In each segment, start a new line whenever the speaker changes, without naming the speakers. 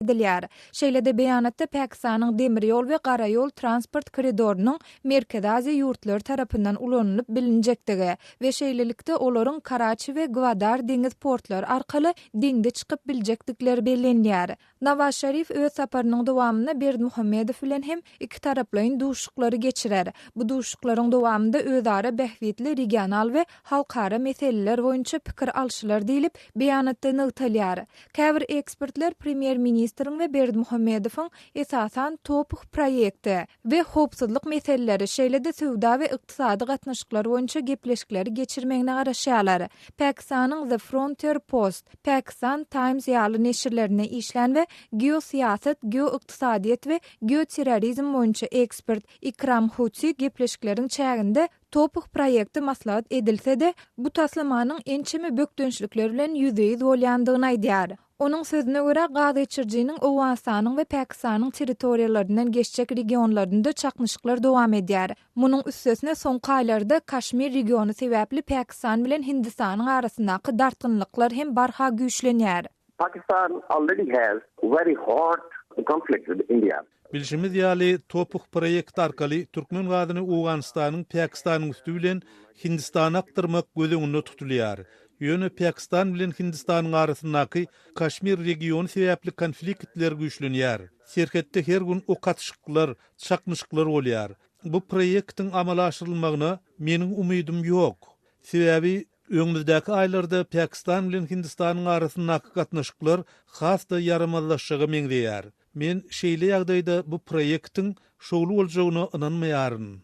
edilýär. Şeýle-de beýanatda Pakistanyň demir ýol we gara ýol transport koridorunyň Merkezi Aziýa ýurtlary tarapyndan ulanýyp bilinjektigi we şeýlelikde olaryň Karachi we Gwadar deňiz portlary arkaly deňde çykyp biljekdikleri bellenýär. Nawaz Şerif öz saparynyň dowamyna Berdimuhammedow bilen hem iki taraplyň duşuklary geçirer. Bu duşuklaryň dowamynda özara bähwetli regional we halkara meseleler boýunça pikir alşylar diýilip beýanatda nygtalýar. Käbir ekspertler Premier Ministriň we Berdimuhammedowyň esasan topuk proýekti we howpsuzlyk meseleleri şeýle-de söwda we ykdysady gatnaşyklar boýunça gepleşikleri geçirmegine garaşýarlar. Pakistanyň The Frontier Post, Pakistan Times ýaly neşirlerine işlen we geosiýasat, geoykdysadyýet we geoterrorizm boýunça ekspert Ikram Huti gepleşikleriň çäginde topuk proýekti maslahat edilse-de bu taslamanyň ençeme bökdönçlikleri bilen ýüzeye bolýandygyny aýdýar. Onun sözüne göre Gaza içirjiginiň Owganistanyň we Pakistanyň territoriýalaryndan geçjek regionlarynda çaknyşyklar dowam edýär. Munyň üstesine soňky aýlarda Kaşmir regiony sebäpli Pakistan bilen Hindistanyň arasyndaky dartgynlyklar hem barha güýçlenýär.
Pakistan already has very hot conflict with India.
Bilşimiz ýaly topuk proýekt arkaly Türkmen gadyny Owganistanyň Pakistanyň üstü bilen Hindistana aktyrmak gözüňinde tutulýar. Ýöne Pakistan bilen Hindistanyň arasyndaky Kaşmir regiony sebäpli konfliktler güýçlenýär. Serhetde her gün o katışyklar, çaknyşyklar bolýar. Bu proýektiň amala aşyrylmagyna meniň umydym ýok. Sebäbi öňümüzdäki aýlarda Pakistan bilen Hindistanyň arasyndaky gatnaşyklar hasda yaramazlaşygy meňdeýär. Men şeýle ýagdaýda bu proýektiň şowlu boljagyna inanmaýaryn.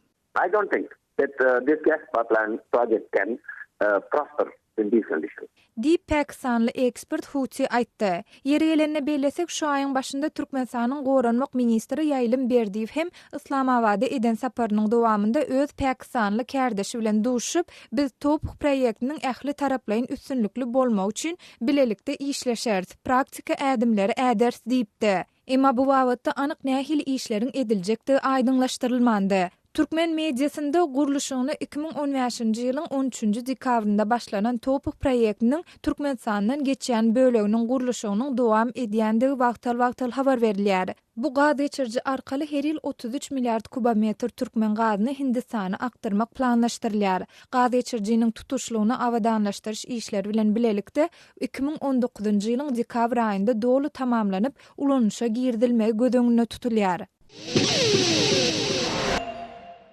I don't think that this gas pipeline project can prosper in these conditions.
Deep Pakistanly ekspert Huti aýtdy. Ýeri gelenine beýlesek şu aýyň başynda Türkmenistanyň goranmak ministri Ýaýlym Berdiýew hem Islamabada eden saparynyň dowamynda öz Pakistanly kärdeşi bilen duşup, biz topuk proýektiniň ähli taraplaryň üstünlükli bolmagy üçin bilelikde işleşeriz, praktika ädimleri äders diýipdi. Emma bu wagtda anyk nähili işleriň ediljekdi aýdyňlaşdyrylmandy. Türkmen mediasynda guruluşyny 2015-nji ýylyň 13-nji dekabrynda başlanan topuk proýektiniň Türkmenistanyň geçýän böleginiň guruluşynyň dowam edýändigi wagtal habar berilýär. Bu gaza içirji arkaly her ýyl 33 milliard kubometr türkmen gazyny Hindistana aktyrmak planlaşdyrylýar. Gaza içirjiniň tutuşlugyny awadanlaşdyryş işleri bilen bilelikde 2019-njy ýylyň dekabr aýynda dolu tamamlanyp ulanışa girdilmegi göz tutulýar.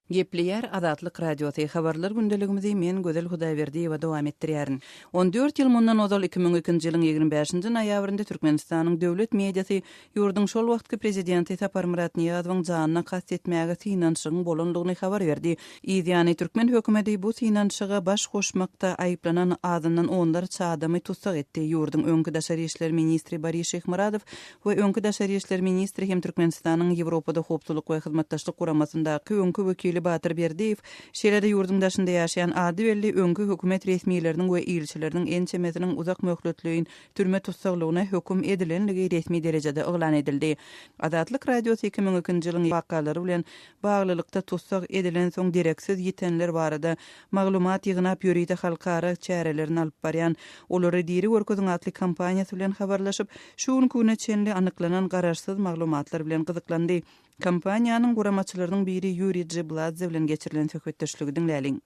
Gepleýär Azatlyk radiosy habarlar gündeligimizi men Gözel Hudaýberdiýewa dowam etdirýärin. 14 ýyl mundan ozal 2002-nji ýylyň 25-nji noýabrynda Türkmenistanyň döwlet mediasy ýurdun şol wagtky prezidenti Sapar Murat Niýazowyň janyna kast etmäge synanşygyň bolanlygyny habar berdi. Ýani Türkmen hökümeti bu synanşyga baş goşmakda aýyplanan adından onlarça adamy tutsak etdi. Ýurdun öňkü daşary işler ministri Baris Şehmuradow we öňkü daşary işler ministri hem Türkmenistanyň Ýewropada howpsuzlyk we hyzmatdaşlyk guramasyndaky öňkü wekili Batyr Berdiýew şeýle-de ýurdun daşynda ýaşaýan ady belli öňkü hökümet resmiýetleriniň we ilçileriniň ençemesiniň uzak möhletligini türme tutsaklygyna höküm edilenligi resmi derejede oglan edildi. Azatlyk radiosy 2002-nji ýylyň wakalary bilen baglylykda tutsak edilen soň direksiz ýetenler barada maglumat ýygnap ýöride halkara çärelerini alyp barýan olary diri görkezin atly kampaniýasy bilen habarlaşyp şu günküne çenli anyklanan garaşsyz maglumatlar bilen gyzyklandy. Kampaniýanyň guramaçylarynyň biri Yuri Jibladze bilen geçirilen söhbetdeşligi dinläliň.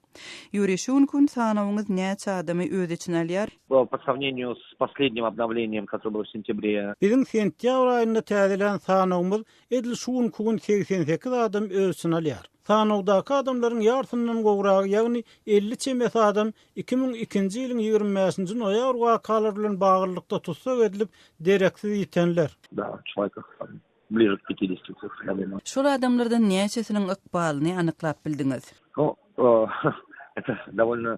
Yuri, şu gün sanawyňyz näçe adamy öz içine alýar?
По сравнению с последним обновлением, которое было в сентябре.
Bizim sentyabr aýynda täzelen sanawyňyz edil şu gün 88 adam öz içine alýar. Sanawdaky adamlaryň ýartyndan gowragy, ýagny 50 çemes adam 2002-nji ýylyň 25-nji noýabr wakalary bilen baglykda tutsak edilip direksiz ýetenler.
Да, человек ближе к 50, наверное.
Şol adamlardan näçesiniň ykbalyny anyklap bildiňiz?
Ну, это довольно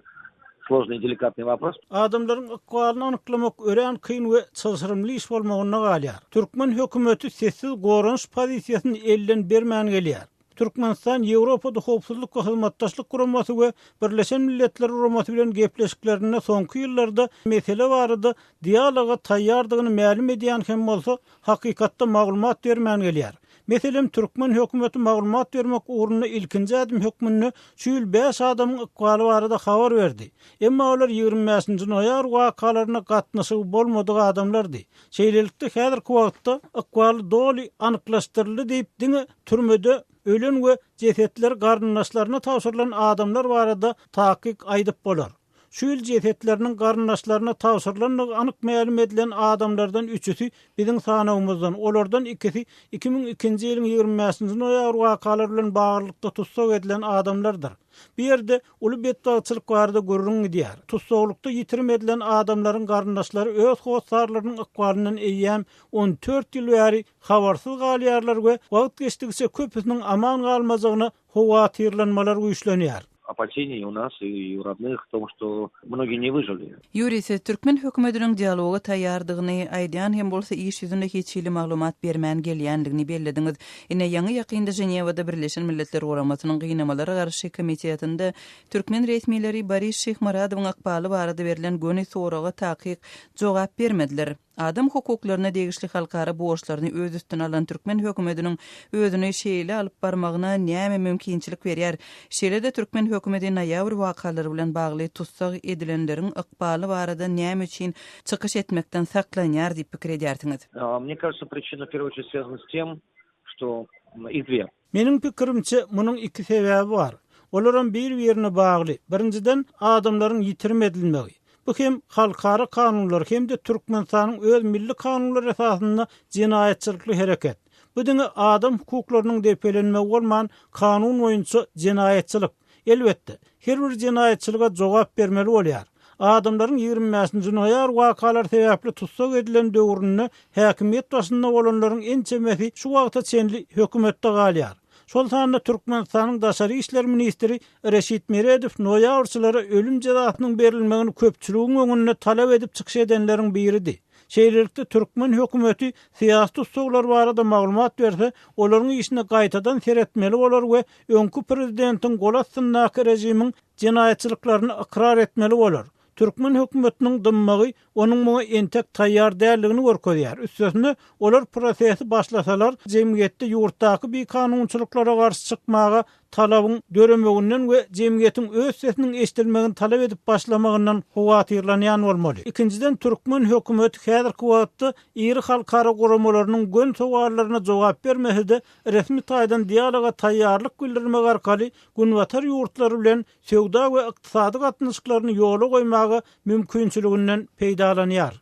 сложный и деликатный вопрос.
Adamlaryň ykbalyny anyklamak ören kyn we çysyrymly iş bolmagyna galýar. Türkmen hökümeti sessiz gorunç pozisiýasyny elden bermän gelýär. Türkmenistan Ýewropada howpsuzlyk we hyzmatdaşlyk guramasy we Birleşen Milletler Guramasy bilen gepleşiklerine soňky ýyllarda mesele barada dialoga taýýardygyny ma'lum edýän hem bolsa hakykatda maglumat bermän gelýär.
Meselem Türkmen hökümeti maglumat bermek uğruna ilkinji adım hökmünde şuýul 5 adamyň ykbaly barada habar berdi. Emma olar 25-nji noýabr wakalaryna gatnaşyp bolmadygy adamlardy. Şeýlelikde häzirki wagtda ykbaly doly anyklaşdyryldy diýip diňe türmede ölen we jesetler garyndaşlaryna tawşyrylan adamlar barada takyk aýdyp bolar. Şuýl jesetleriniň garyndaşlaryna tawşyrylan anyk ma'lum edilen adamlardan 3'üsi biziň sanawymyzdan, olardan 2'si 2002-nji ýylyň 25-nji noýabr wakalary bilen baglykda tutsak edilen adamlardyr. Bir yerde uly betbagçylyk barada görüň diýär. Tutsaklykda ýitirim edilen adamlaryň garyndaşlary öz howsarlarynyň ykbalyndan eýýäm 14 ýyl bäri habarsyz galýarlar we wagt geçdigçe köpüsiniň aman galmajagyna howatyrlanmalar güýçlenýär.
Опасений у нас и у родных в том, что многие не выжили.
Юрий Türkmen hökümetiniň dialoga taýýardygyny aýdýan hem bolsa iş ýüzünde hiç ýyly maglumat bermän gelýändigini bellädiňiz. Ine ýaňy ýakynda Jenewada Birleşen Milletler Guramasynyň gynamalara garşy komitetinde Türkmen resmileri Boris Şehmuradowyň ykbaly barada berilen göni soraga takyk jogap bermediler. Adam hukuklaryna degişli halkara borçlaryny öz üstüne alan Türkmen hökümetiniň özüne şeýle alyp barmagyna näme mümkinçilik berýär? Şeýle-de Türkmen hökümeti noýabr wakalary bilen bagly tutsak edilenleriň ykbaly barada näme üçin çykyş etmekden saklanýar diýip pikir edýärsiňiz.
Мне кажется, причина в первую очередь связана с тем, что их две.
Meniň pikirimçe munyň iki sebäbi bar. Olaram bir-birine bagly. Birinciden adamlaryň ýitirim edilmegi. Bu hem halkara kanunlar hem de Türkmenistanyň öz milli kanunlary esasynda jinayetçilikli hereket. Bu diňe adam hukuklarynyň depelenmegi bolman kanun boýunça jinayetçilik. Elbetde, her bir jinayetçilige jogap bermeli bolýar. Adamlaryň 25-nji noýabr wakalary sebäpli tutsak edilen döwründe häkimiýet başynda bolanlaryň en çemesi şu wagtda çenli hökümetde galýar. Şol sanda Türkmenistanyň daşary işler ministri Reşit Meredow noýabrçylara ölüm jazasynyň berilmegini köpçüligiň öňünde talap edip çykyş edenleriň biridi. Şeýlelikde Türkmen hökümeti syýasy tutsaklar barada maglumat berse, olaryň işine gaýtadan seretmeli bolar we öňkü prezidentiň gol astyndaky rejimiň jinayetçiliklaryny ikrar etmeli bolar. Türkmen hökümetiniň dymmagy onuň muňa entek taýýar däldigini görkezýär. Üstesinde olar prosesi başlasalar, jemgyýetde ýurtdaky bir kanunçylyklara garşy çykmaga talabyň döremeginden we jemgyýetiň öz sesiniň eşdilmegini talap edip başlamagyndan howatyrlanýan bolmaly. İkinciden Türkmen hökümeti häzirki wagtda iri halkara guramalarynyň gön sowallaryna jogap bermese-de resmi taýdan dialoga taýýarlyk bildirmek arkaly günwatar ýurtlary bilen söwda we ykdysady gatnaşyklaryny ýola goýmagy mümkinçiliginden peýdalanýar.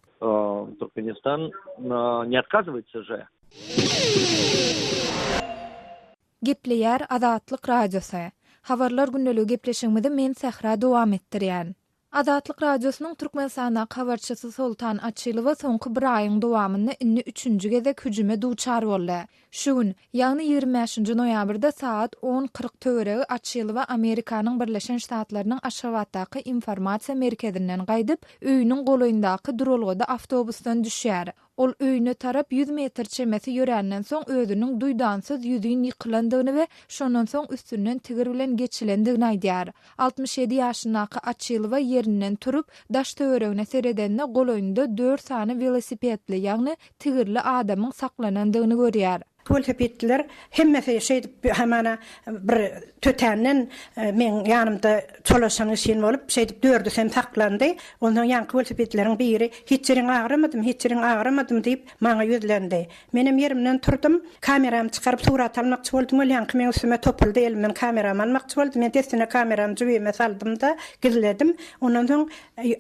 Туркменистан не отказывается же.
Gepleýär Azatlyk radiosu. Habarlar gündəligi gepleşigimizde men Sahra dowam etdirýän. Azatlyk radiosynyň Türkmenistana habarçysy Sultan Açylowa soňky bir aýyň dowamynda inni 3-nji gezek hüjüme duçar boldy. Şu gün, ýagny 25-nji noýabrda saat 10:40 töweregi Açylowa Amerikanyň Birleşen Ştatlarynyň Aşgabatdaky informasiýa merkezinden gaýdyp, öýüniň golaýyndaky durulgada awtobusdan düşýär. Ol öýüne tarap 100 metr çemesi ýörenden soň özüniň duýdansyz ýüzüň ýykylandygyny we şondan soň üstünden tigir bilen geçilendigini aýdýar. 67 ýaşyndaky Açylowa ýerinden turup daş töweregine seredende golaýynda 4 sany velosipedli, ýagny tigirli adamyň saklanandygyny görýär.
Velosipedler hemmesi şeýdip hemana bir tötänden men ýanymda çolaşan işin bolup şeýdip dördüsem saklandy. Ondan ýanky velosipedleriň biri hiççeriň agramadym diýip maňa ýüzlendi. Menem ýerimden turdum, kameramy çykaryp surat almakçy boldum. Ýanky men üstüme topuldy, elmen kameramy almakçy boldum. Men desine kameramy jübime saldym-da gizledim. Ondan soň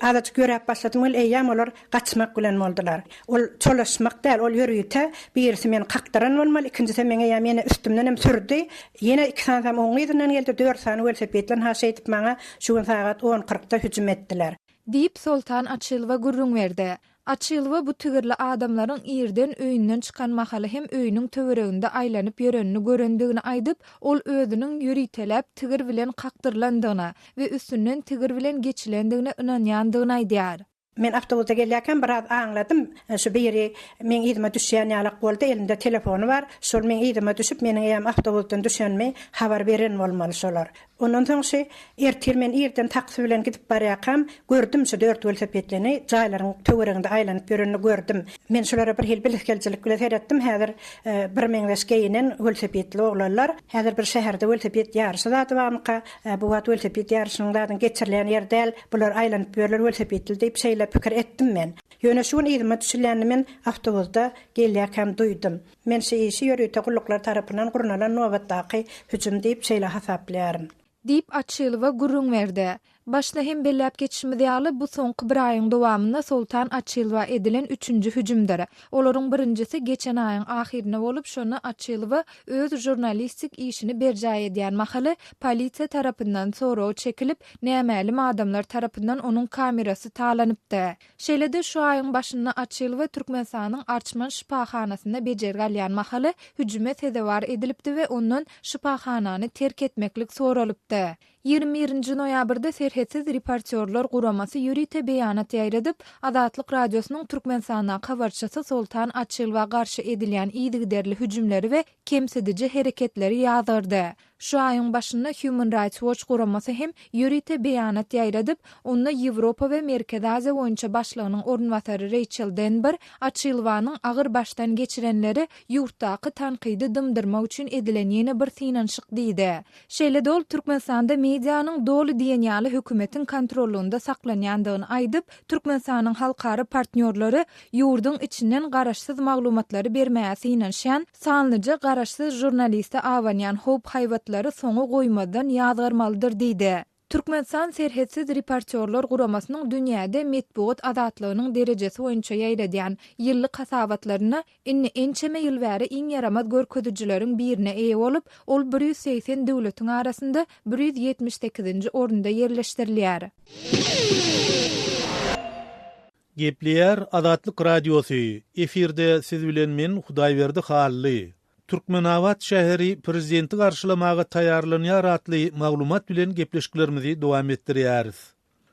adaç göräp başladym. Eýýam olar gaçmak bilen boldular. Ol çolaşmak däl, ol ýürüýte birisi meni kakdyran ikincisi meni üstümden hem sürdü. Yine 2 saat oňyzyndan geldi 4 sany velosipedlen haşy edip maňa şu gün saat 10:40-da hüjüm etdiler.
Diýip Sultan Açylowa gurrun berdi. Açylowa bu tigirli adamlaryň ýerden öýünden çykan mahaly hem öýüniň töwereginde aýlanyp ýörenini görendigini aýdyp, ol özüniň ýürüýtelep tigir bilen kakdyrlandygyny we üstünden tigir bilen geçilendigine inanýandygyny aýdýar.
Men avtobusda gelýärken biraz aňladym. Şu biri men ýerime düşýän ýalak boldy, elinde telefonu var. Şol men ýerime düşüp meniň ýem avtobusdan düşenmi habar beren bolmaly şolar. Ondan soň ertir men ýerden taksy bilen gidip barýakam, gördüm şu 4 velosipedini jaýlaryň töwereginde aýlanyp ýörenini gördüm. Men şolara bir hil bilgiskeljlik bilen seretdim. Häzir bir meňdeşkeýinen velosipedli oglanlar, häzir bir şäherde velosiped ýarşy zady barmyka, bu wagt velosiped ýarşynyň geçirilen ýerdäl, bular aýlanyp ýörler velosipedli diýip şeýle pikir etdim men. Ýöne şuň ýerime düşýänini men awtobusda gelýärken duýdum. Men şeýşi ýörüýte gulluklar tarapyndan gurunalan nobatdaky hüjüm diýip şeýle hasaplarym.
Diýip açylywa gurrun berdi. Başda hem belläp geçişimi diýaly bu soňky bir aýyň dowamynda Sultan Açylwa edilen 3-nji hüjümdir. Olaryň birinjisi geçen aýyň ahyrynda bolup şonu Açylwa öz jurnalistik işini berjaý edýän mahaly polisiýa tarapyndan soraw çekilip nämälim adamlar tarapyndan onuň kamerasy talanypdy. Şeýlede şu aýyň başynda Açylwa Türkmenistanyň Arçman şipahanasynda bejer galýan mahaly hüjüme tedewar edilipdi we ondan şipahanany terk etmeklik soralypdy. 21-nji noýabrda Serhetsiz reportyorlar guramasy ýürite beýanat ýaýradyp, Adatlyk radiosynyň Türkmenistana habarçysy Sultan Açylwa garşy edilýän ýygyderli hüjümleri we kemsedici hereketleri ýazardy. Şu aýyň başynda Human Rights Watch guramasy hem ýürite beýanat ýaýradyp, onda Ýewropa we Merkezi Aziýa boýunça başlygynyň ornwatary Rachel Denber Açylwanyň agyr başdan geçirenleri ýurtdaky tankydy dymdyrmak üçin edilen ýene bir synanşyk diýdi. Şeýle dol Türkmenistanda medianyň dolu diýen ýaly hökümetiň kontrolunda saklanýandygyny aýdyp, Türkmenistanyň halkary partnýorlary ýurdun içinden garaşsyz maglumatlary bermäge synanşan, sanlyca garaşsyz jurnaliste awanýan hop haýwatlary soňa goýmadan ýazgarmalydyr diýdi. Türkmenistan Serhetsiz reportyorlar guramasynyň dünýäde metbuat azatlygynyň derejesi boýunça ýaýradýan ýyllyk hasabatlaryna ençeme ýyl bäri iň ýaramaz görkezijileriň birine eýe bolup, ol 180 döwletiň arasynda 178-nji orunda ýerleşdirilýär.
Gepleýär Adatlyk radiosy. Efirde siz bilen men Hudaýberdi Hally. Türkmenawat şäheri prezidenti garşylamaga taýarlanýar atly maglumat bilen gepleşiklerimizi dowam etdirýäris.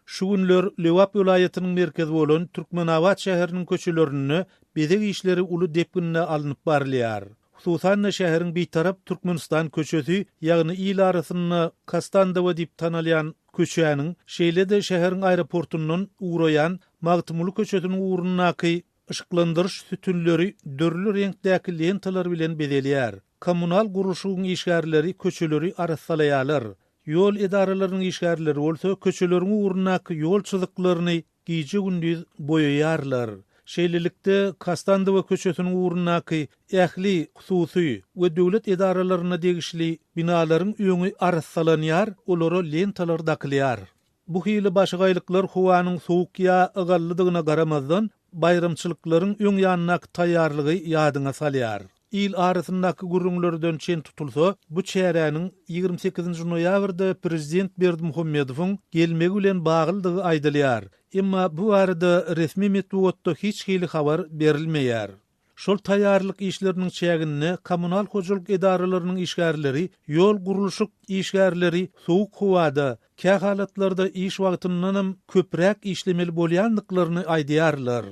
Şu günler Lewap vilayatynyň merkezi bolan Türkmenawat şäheriniň köçelerini bezek işleri uly depginne alınıp barylýar. Hususan şäheriň bir tarap Türkmenistan köçesi, ýagny il arasyny Kastandawa diýip tanalýan köçäniň şeýle-de şäheriň aeroportundan uğrayan Magtymly köçesiniň uğrunaky ışıklandırış sütünleri dörlü renkdäki lentalar bilen bedelýär. Kommunal guruluşyň işgärleri köçeleri arasalaýarlar. Yol edaralarynyň işgärleri bolsa köçeleriň uğrunaky yol çyzyklaryny gije gündüz boyaýarlar. Şeýlelikde Kastandawa köçesiniň uğrunaky ähli, hususy we döwlet edaralaryna degişli binalaryň öňü arasalanýar, olary lentalar dakylýar. Bu hili başgaýlyklar howanyň soğuk ýa ıgallydygyna garamazdan bayramçylyklaryň öň ýanynak taýýarlygy ýadyna salýar. Il arasyndaky gurrunlardan çen tutulsa, bu çäräniň 28-nji noýabrda prezident Berdimuhammedowyň gelmegi bilen baglydygy aýdylýar. Emma bu arada resmi metbuatda hiç hili habar berilmeýär. Şol taýýarlyk işleriniň çägini kommunal hojalyk edaralarynyň işgärleri, yol guruluşyk işgärleri soğuk howada, kä halatlarda iş wagtyndan köpräk işlemeli bolýandyklaryny aýdýarlar.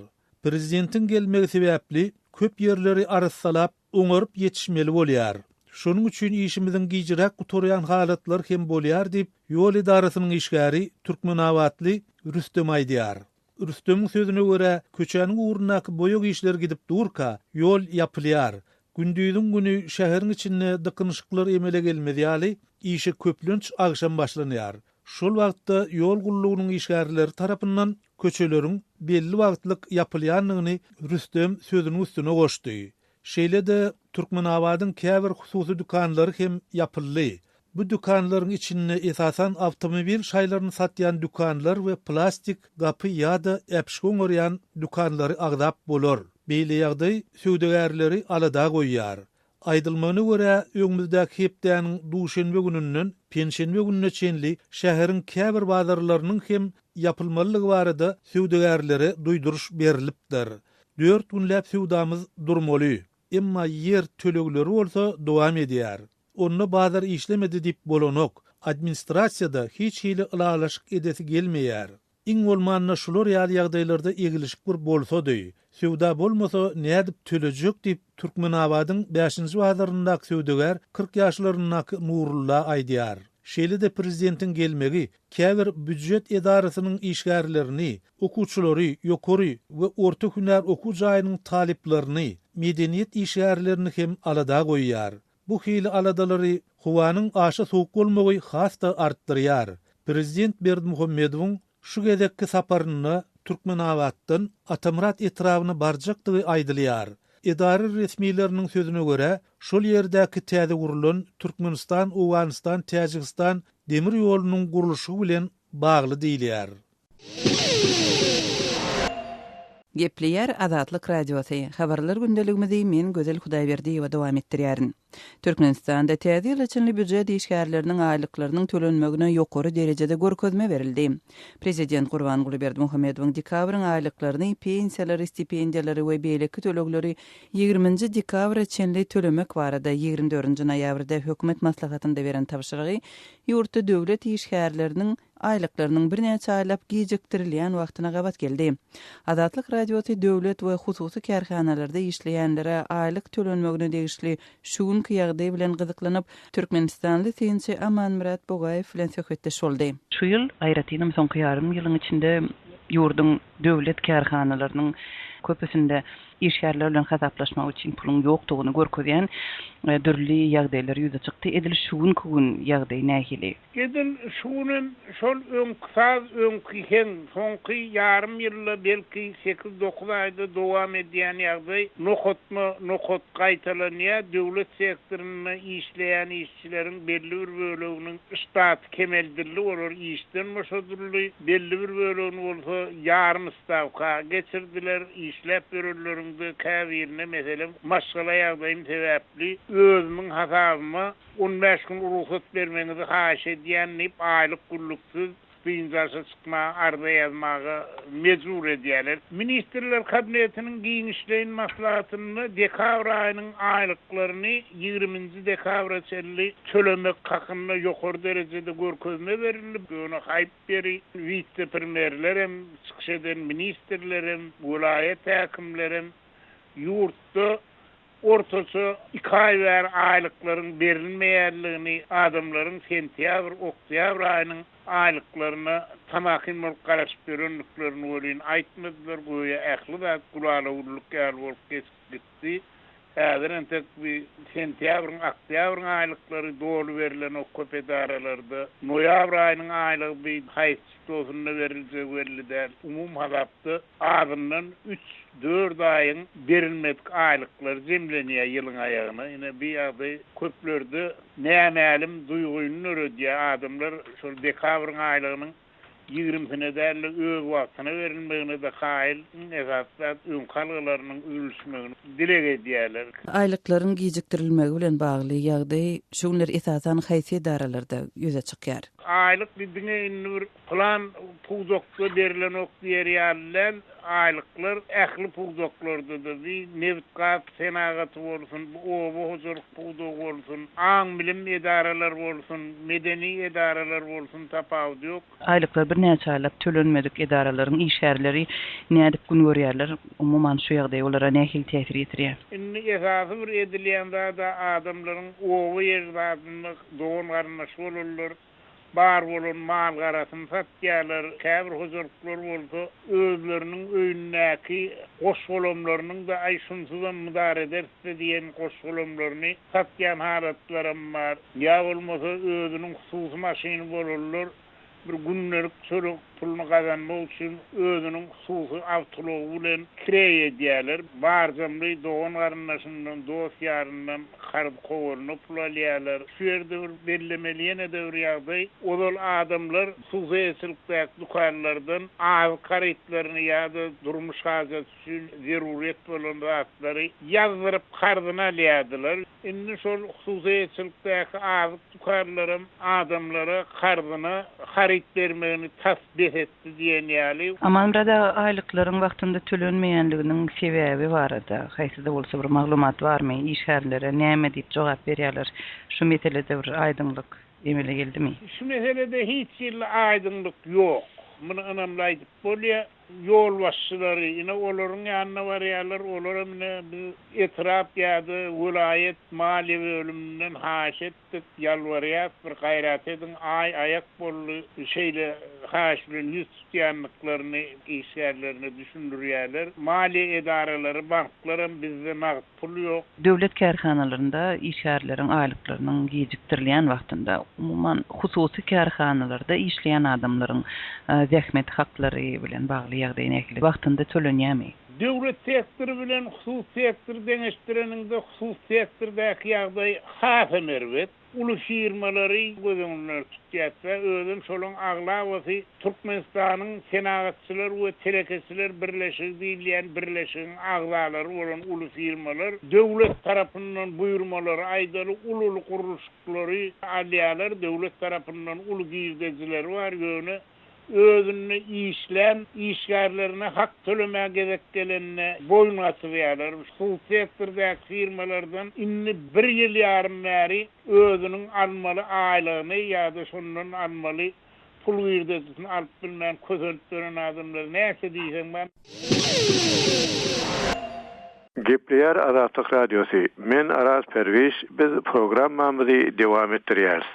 Prezidentiň gelmegi sebäpli köp ýerleri arasalap, oňaryp ýetişmeli bolýar. Şonuň üçin işimiziň gijirak guturýan halatlar hem bolýar diýip ýol edarasynyň işgäri Türkmenawatly Rüstem aýdýar. Rüstem'iň sözüne göre köçäniň uğrunaky boýak işler gidip durka, ýol ýapylýar. Gündüziň güni şäheriň içinde dıkynşyklar emele gelmedi, işe köplünç agşam başlanýar. Şol wagtda ýol gullugynyň işgärleri tarapyndan köçeleriň belli wagtlyk ýapylýanlygyny Rüstem sözüniň üstüne goşdy. Şeýle-de Türkmenawatyň käbir hususy dükanlary hem ýapyldy. Bu dükanlaryň içinde esasan awtomobil şaýlaryny satýan dükanlar we plastik gapy ýa-da äpşik oňarýan dükanlary agdap bolar. Beýle ýagdaý söwdegärleri alada goýýar. Aýdylmagyna görä, öňümüzdäki hepdäniň duşenbe gününden penşenbe gününe çenli şäheriň käbir bazarlarynyň hem ýapylmalylygy barada söwdegärlere duýduruş berilipdir. 4 günläp söwdamyz durmaly. Emma yer tölegleri bolsa dowam edýär. Onda bazar işlemedi diýip bolanok, administrasiýada hiç hili ılalaşyk edesi gelmeýär. iň bolmanyna şular ýaly ýagdaýlarda egilişik bir bolsa-dy. Söwda bolmasa nädip tölejek diýip Türkmenabadyň 5-nji wagtlaryndaky söwdeger 40 ýaşlarynyň Nurulla aýdýar. Şeýle-de prezidentiň gelmegi käbir büdjet edarasynyň işgärlerini, okuwçylary, ýokary we orta hünär okuw jaýynyň taliplerini, medeniýet işgärlerini hem alada goýýar. Bu hili aladalary howanyň aşa soğuk bolmagy hasda artdyrýar. Prezident Berdimuhammedowyň şu gezekki saparyny Türkmenabatdan Atamrat etrawyna barjakdygy aýdylýar. İdari resmilerinin sözüne göre, şol yerdäki täze gurulan Türkmenistan, Awganistan, Täjikistan demir ýolunyň guruluşy bilen bagly diýilýär.
Gepleýär Azatlyk radiosy. Habarlar gündeligimizi men Gözel Hudaýberdiýewa dowam etdirýärin. Türkmenistanda täze ýyl içinli büdjet işgärleriniň aýlyklarynyň tölenmegine ýokary derejede görkezme berildi. Prezident Gurbanguly Berdimuhammedowyň dekabryň aýlyklaryny, pensiýalary, stipendiýalary we beýleki tölegleri 20-nji dekabr içinli tölemek barada 24-nji noýabrda hökümet maslahatynda beren tapşyrygy ýurtda döwlet işgärleriniň aýlyklarynyň bir näçe aýlap gejiktirilýän wagtyna gabat geldi. Azatlyk radiosy döwlet we hususy kärhanalarda işleýänlere aýlyk tölenmegine degişli şugun ýagdaý bilen gyzyklanyp Türkmenistanly Sençi Amanmurat Bogaýew bilen söhbetde şoldy. Şu ýyl aýratynym soňky ýarym ýylyň içinde ýurdun döwlet kärhanalarynyň köpüsinde işgärler bilen hasaplaşmak üçin pulun ýokdugyny görkezýän dürli ýagdaýlar ýüze çykdy. Edil şugun kugun ýagdaý nähili?
Edil şunun şol öňkü hen soňky ýarym ýylda belki 8-9 aýda dowam edýän ýagdaý nokot gaýtalanýar. Döwlet sektoruny işleýän işçileriň belli bir böleginiň ştat kemeldirli bolar, işden moşadyrly belli bir bölegini bolsa ýarym stavka geçirdiler, işläp berillerinde käbirine meselem maşgala ýagdaýym sebäpli özümiň hasabyma 15 gün ruhsat bermenizi haýyş edýän nip aýlyk gulluksuz ýyňdaşa çykma arda ýazmagy mejbur edýärler. Ministrler kabinetiniň giňişleýän maslahatyny dekabr aýynyň aýlyklaryny 20-nji dekabra çelli tölemek hakyna ýokary derejede görkezme berildi. Bunu haýyp beri vice premierler hem çykyş eden ministrler hem vilayet häkimleri hem ýurtda ortaça 2 ay ber aýlyklaryň berilmeýärligini, adamlaryň sentyabr, oktýabr aýynyň aýlyklaryna tamakin bolup garaşyp berenliklerini bolýan aýtmadylar. Goýa ähli zat gulalawylyk ýaly bolup geçdi. Häzir entek bir sentyabryň, oktýabryň aýlyklary dolu berilen o köp edaralarda noýabr aýynyň aýlygy bir haýsy dozunda berilje berlidi. Umum hasapda adamdan 3-4 aýyň berilmedik aýlyklar jemlenýär ýylyň aýagyna. Ine bir ýagdaý köplerde nämälim duýguny öredýär adamlar şol dekabryň aýlygynyň 20-sine däli öz wagtyna berilmegine de haýyl esasda öňkalgylarynyň ülüşmegini dilek edýärler.
Aýlyklaryň gejiktirilmegi bilen bagly ýagdaý şuňlar esasan haýsy edaralarda ýüze çykýar.
Aýlyk diňe bir plan puzdokda berilen okdiýerler aýlyklar ähli puzdoklarda bir nevkat senagat bolsun, bu huzurluk puzdok bolsun, aň bilim edaralar bolsun, medeni edaralar bolsun tapawdy ýok.
Aýlyklar bir näçe aýlap tölenmedik edaralaryň işgärleri nädip gün görýärler. Umumyň şu ýagdaý olara nähili täsir etdirýär?
Indi esasy bir edilýände da adamlaryň owy ýerlerini doğun garnaş bolurlar. Bar bolun mal garasyny satýarlar, käbir huzurluklar bolsa özleriniň öýündäki goş bolamlarynyň da aýşynsyzdan mudar ederse diýen goş bolamlaryny satýan halatlarym bar. Ýa bolmasa özüniň hususy maşyny bolurlar. Bir günlerik çörek pulunu kazanmak üçin özüniň hususy awtology bilen kireye edýärler. Barjamly doğun garnaşyndan, dost ýaryndan harp gowurunyp pul alýarlar. Şu ýerde bir bellemeliyene döwür ýagdaý. Ol adamlar suzeýçilikdäki dukanlardan aw karitlerini ýa-da durmuş hajat üçin zeruret bolan zatlary ýazdyryp gardyna alýardylar. Indi şol suzeýçilikdäki aw dukanlarym adamlara gardyna harit bermegini tasbih etdi diýen ýaly.
Amanrada aýlyklaryň wagtynda tölenmeýänliginiň sebäbi barada. Haýsyda bolsa bir maglumat barmy? İşgärlere näme diýip jogap berýärler? Şu meselede bir aýdynlyk emele geldimi?
Şu meselede hiç aýdynlyk ýok. Bunu anamlaydıp bolya yol başçıları yine olorun yanına varyalar olara mine etraf ýa-da vilayet mali bölümünden haş etdik yalwaryat bir gayrat edin ayak bolly şeýle haş bilen ýüz tutýanlyklaryny işgärlerini düşündürýärler. Mali edaralary banklarym bizde nagd pul ýok.
Döwlet kärhanalarynda işgärleriň aýlyklarynyň gejikdirilýän wagtynda umuman hususy kärhanalarda işleýän adamlaryň zähmet haklary bilen bagly ýagdaýyny ekli wagtynda tölenýärmi?
Döwlet sektory bilen husus sektor deňeşdireninde husus sektordäki ýagdaý hasy merwet. Ulu firmalary gözüňler tutýatsa, özüm şolaň aglawasy Türkmenistanyň senagatçylar we telekesiler birleşigi diýilýän birleşigiň agzalary bolan ulu firmalar döwlet tarapyndan buýurmalary aýdaly ulu guruluşlary alýalar, döwlet tarapyndan ulu giýdirjiler bar ýöne özünü işlem, işgärlerine hak tölemeye gerekgelenine boyun atýarlar. Bu sektordäki firmalardan inni 1 ýyl ýarym bäri özünün almaly aýlygyny ýa-da şondan almaly pul girdisini alyp bilmän közönüp dönen adamlar näse diýsem ben.
Gepleyer Azatlyk Radiosu. Men Aras Perviş, biz programmamyzy dewam etdirýäris.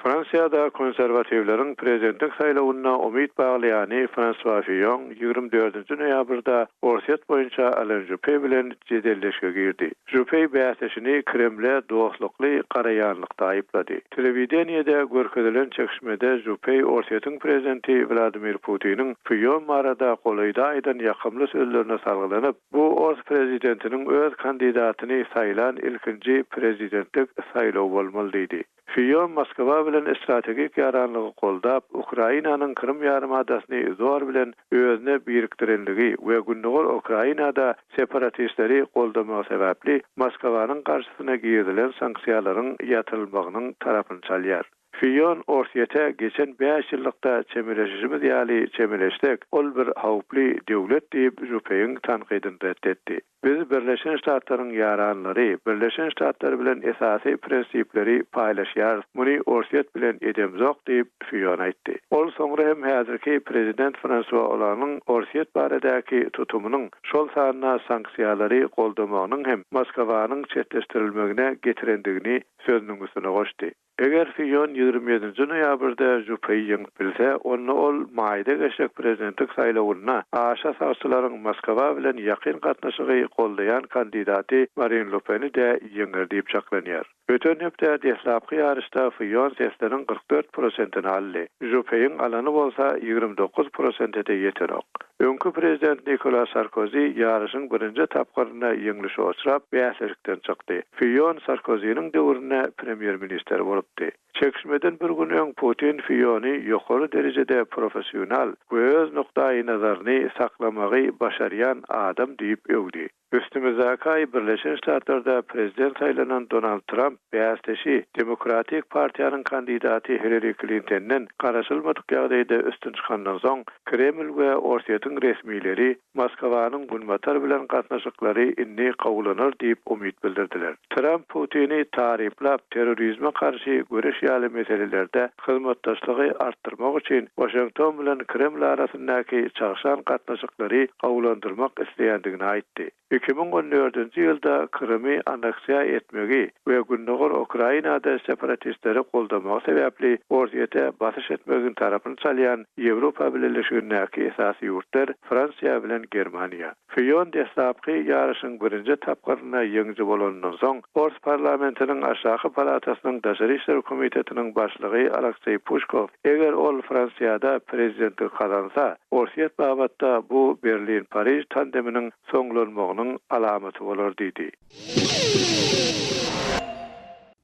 Fransiyada konservativlerin prezidentlik saýlawyna umid baglaýany François Fillon 24 noýabrda Orset boýunça Alain Juppé bilen jedelleşge girdi. Juppé bäsleşini Kremle dostlukly garaýanlykda aýyplady. Telewideniyede görkezelen çekişmede Juppé Orsetyň prezidenti Vladimir Putiniň Fillon marada golaýda aýdan ýakymly sözlerine salgylanyp, bu Ors prezidentiniň öz kandidatyny saýlan ilkinji prezidentlik saýlawy bolmaly diýdi. Fillon Moskwa bilen strategik ýaranlygy goldap, Ukrainanyň Krym ýarymadasyny zor bilen özüne birikdirenligi we günnügür Ukrainada separatistleri goldamagy sebäpli Moskwanyň garşysyna giýilen sanksiýalaryň ýatyrylmagynyň tarapyny çalýar. Fillon Orset'e geçen 5 ýyllykda çemeleşişimiz ýaly çemeleşdik, ol bir hawply döwlet diýip Juppéň tanqidini reddetdi. Biz Birleşen Ştatlaryň ýaranlary, Birleşen Ştatlar bilen esasy prensipleri paýlaşýar. Muny Orset bilen edemzok diýip Fillon aýtdy. Ol soňra hem häzirki prezident François Hollande'ň Orset baradäki tutumunyň şol sanyna sanksiýalary goldamagynyň hem Moskwanyň çetleşdirilmegine getirendigini sözüniň üstüne goşdy. Eger Fillon 27 noýabrda Juppé'yi ýeňip bilse, onu ol maýda geçek prezidentlik saýlawyna aşa sawçylaryň Moskwa bilen ýakyn gatnaşygy goldaýan kandidaty Marine Le Pen'i de ýeňer diýip çaklanýar. Ötön hepde deslapky ýarışda Fillon sesleriň 44%-ni aldy. Juppé'ň alany bolsa 29%-de ýeterok. Öňkü prezident Nicolas Sarkozy ýarışyň birinji tapgyryna ýeňilişe oçrap bäsleşikden çykdy. Fillon Sarkozynyň döwrüne premier minister bolupdy. Çekişmeden bir gün öň Putin Fillony ýokary derejede professional we öz noktaý nazaryny saklamagy başarýan adam diýip öwdi. Üstümizäki Birleşen Ştatlarda prezident saýlanan Donald Trump bäsleşi Demokratik Partiýanyň kandidaty Hillary Clinton'dan garaşylmadyk ýagdaýda üstün çykandan soň Kreml we Orsetyň resmileri Moskwanyň gulmatar bilen gatnaşyklary inni gowlanır diýip umid bildirdiler. Trump Putin'i taryplap terrorizme karşı görüş ýaly meselelerde hyzmatdaşlygy artdyrmak üçin Washington bilen Kreml arasyndaky çagşan gatnaşyklary gowlandyrmak isleýändigini aýtdy. 2014-nji ýylda Krymy anneksiýa etmegi we günnügür Ukrainada separatistleri goldamagy sebäpli Orset'e basyş etmegin tarapyny çalýan Ýewropa Birleşigindäki esasy ýurtlar Fransiýa bilen Germaniýa. Fillon deslapky ýarışyň birinji tapgyryna ýeňji bolandan soň Ors parlamentiniň aşağı palatasynyň daşary işler komitetiniň başlygy Aleksey Pushkov eger ol Fransiýada prezidentlik kazansa, Orset babatda bu Berlin-Paris tandeminiň soňlanmagynyň alamaty bolar diýdi.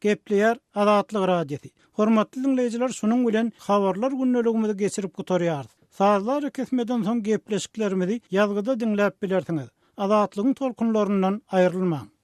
Gepleyer Azatlyk Radiosu. Hormatly dinleyijiler, şunuň bilen habarlar günneligimizi geçirip gutarýar. Sazlar kesmeden soň gepleşiklerimizi ýazgyda dinläp bilersiňiz. Azatlygyň tolkunlaryndan aýrylmaň.